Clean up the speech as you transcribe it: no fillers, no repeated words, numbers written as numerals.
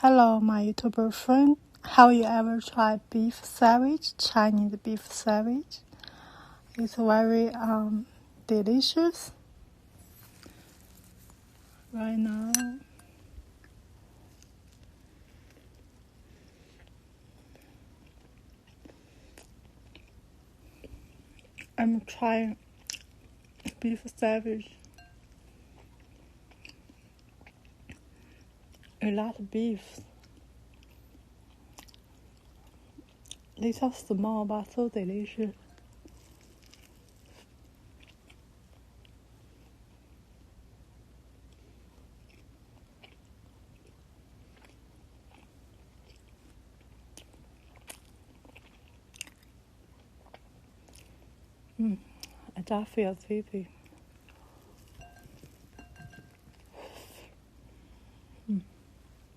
Hello, my YouTuber friend. Have you ever tried beef sandwich, Chinese beef sandwich? It's very delicious. Right now, I'm trying beef sandwich. A lot of beef. Little small but so delicious. I just feel sleepy.